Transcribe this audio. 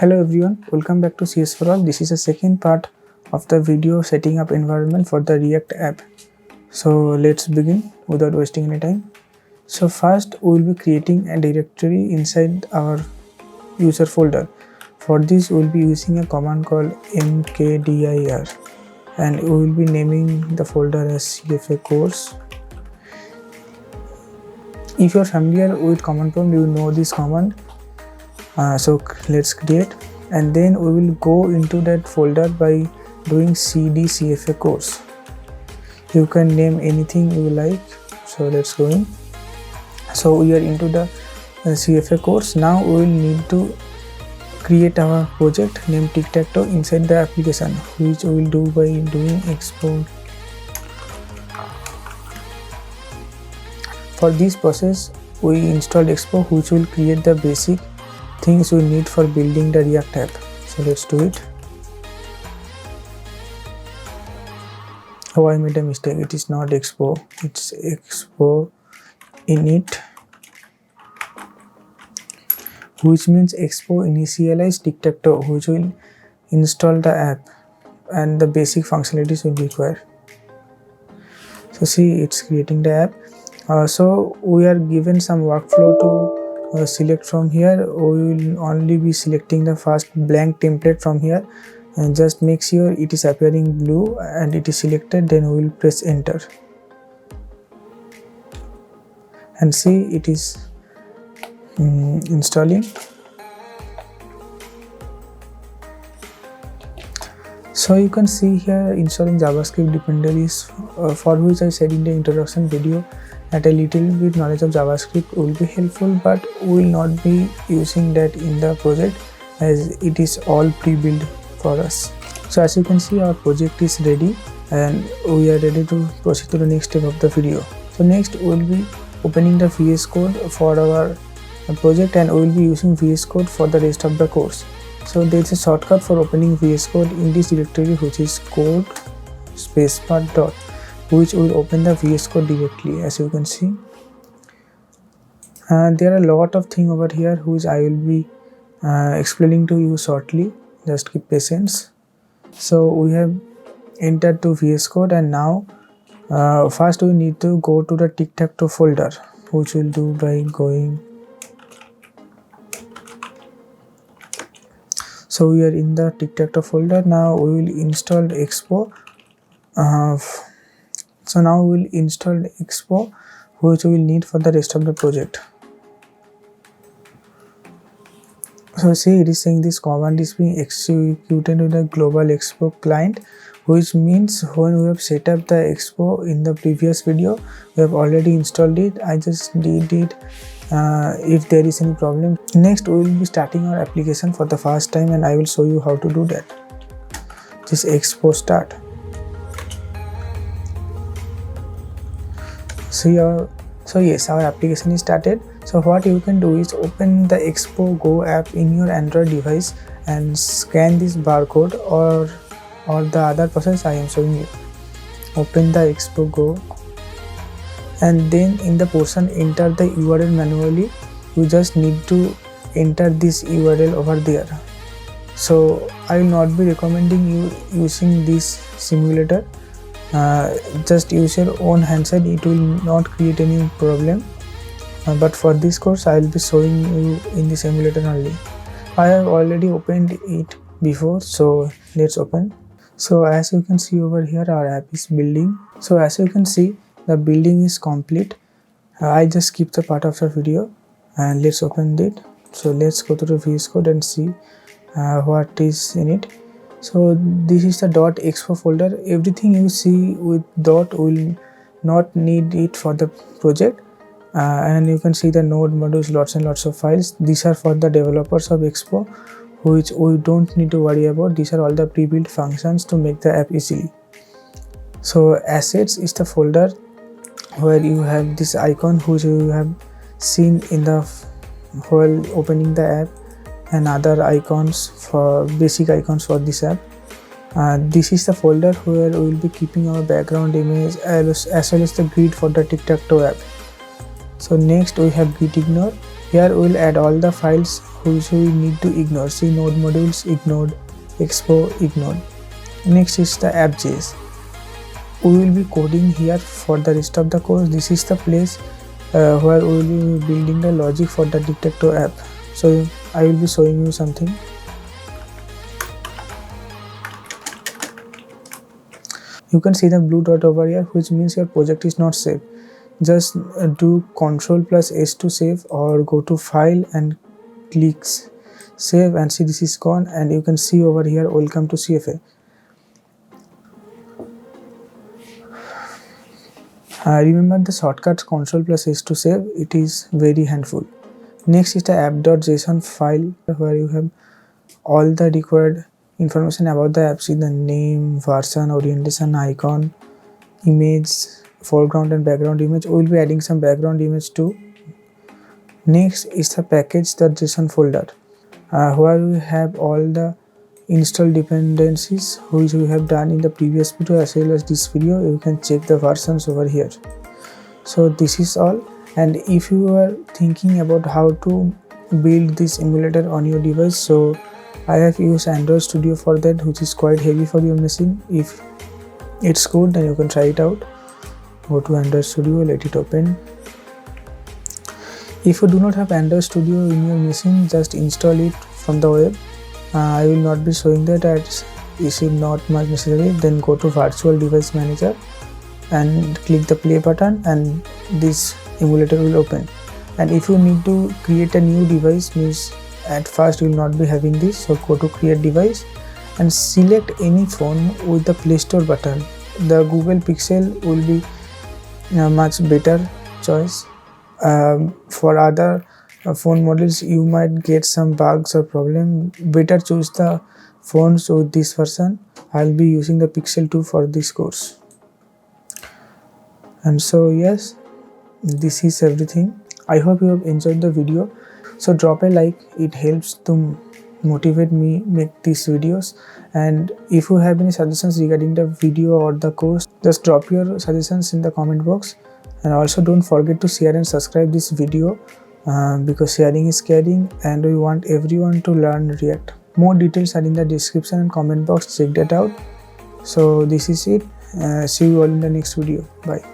Hello everyone, welcome back to CS for All. This is the second part of the video setting up environment for the React app. So let's begin without wasting any time. So first we will be creating a directory inside our user folder. For this we will be using a command called mkdir and we will be naming the folder as CFA course. If you are familiar with command prompt, you will know this command. So let's create, and then we will go into that folder by doing cd cfa course. You can name anything you like, so let's go in. So we are into the cfa course. Now we will need to create our project named tic-tac-toe inside the application, which we will do by doing expo. For this process we installed expo, which will create the basic things we need for building the React app. So let's do it. Oh, I made a mistake. It is not expo, it's expo init, which means expo initialize tic-tac-toe, which will install the app and the basic functionalities will be required. So see, it's creating the app. So we are given some workflow to select from here. We will only be selecting the first blank template from here, and just make sure it is appearing blue and it is selected. Then we will press enter and see it is installing. So you can see here installing JavaScript dependencies, for which I said in the introduction video that a little bit knowledge of JavaScript will be helpful, but we will not be using that in the project as it is all pre-built for us. So as you can see, our project is ready and we are ready to proceed to the next step of the video. So next we will be opening the VS Code for our project, and we will be using VS Code for the rest of the course. So there is a shortcut for opening VS Code in this directory, which is code spacebar dot, which will open the VS Code directly. As you can see, there are a lot of things over here which I will be explaining to you shortly. Just keep patience. So we have entered to VS Code, and now first we need to go to the tic-tac-toe folder, which we'll do by going. So we are in the tic-tac-toe folder. Now we will install expo. So now we will install expo, which we will need for the rest of the project. So see, it is saying this command is being executed with the global expo client, which means when we have set up the expo in the previous video, we have already installed it. I just did it if there is any problem. Next we will be starting our application for the first time, and I will show you how to do that. This expo start. So yes, our application is started. So what you can do is open the Expo Go app in your Android device and scan this barcode, or the other process I am showing you. Open the Expo Go, and then in the portion enter the URL manually. You just need to enter this URL over there. So I will not be recommending you using this simulator. Just use your own handset, it will not create any problem. But for this course I will be showing you in the simulator only. I have already opened it before, so let's open. So as you can see over here, our app is building. So as you can see, the building is complete. I just skipped the part of the video, and let's open it. So let's go to the VS Code and see what is in it. So this is the .expo folder. Everything you see with dot will not need it for the project, and you can see the node modules, lots and lots of files. These are for the developers of expo, which we don't need to worry about. These are all the pre-built functions to make the app easily. So assets is the folder where you have this icon, which you have seen in the while opening the app, and other icons for basic icons for this app. This is the folder where we will be keeping our background image as well as the grid for the tic-tac-toe app. So next we have git ignore. Here we'll add all the files which we need to ignore. See, node modules ignored, expo ignored. Next is the app.js. We will be coding here for the rest of the course. This is the place where we will be building the logic for the detector app. So I will be showing you something. You can see the blue dot over here, which means your project is not saved. Just do Ctrl+S to save, or go to file and click save, and see this is gone. And you can see over here, welcome to CFA. Remember the shortcut Ctrl+S to save, it is very handful. Next is the app.json file, where you have all the required information about the app. See the name, version, orientation, icon, image, foreground and background image. We will be adding some background image too. Next is the package.json folder, where we have all the install dependencies which we have done in the previous video as well as this video. You can check the versions over here. So this is all. And if you are thinking about how to build this emulator on your device, so I have used Android Studio for that, which is quite heavy for your machine. If it's good, then you can try it out. Go to Android Studio, let it open. If you do not have Android Studio in your machine, just install it from the web. I will not be showing that, as it is not much necessary. Then go to Virtual Device Manager and click the play button, and this emulator will open. And if you need to create a new device, means at first you will not be having this, so go to create device and select any phone with the Play Store button. The Google Pixel will be a much better choice. For other phone models you might get some bugs or problem. Better choose the phones with this version. I'll be using the Pixel 2 for this course. And so yes, this is everything. I hope you have enjoyed the video. So drop a like, it helps to motivate me make these videos. And if you have any suggestions regarding the video or the course, just drop your suggestions in the comment box. And also don't forget to share and subscribe this video, because sharing is caring and we want everyone to learn React. More details are in the description and comment box, check that out. So this is it. See you all in the next video. Bye.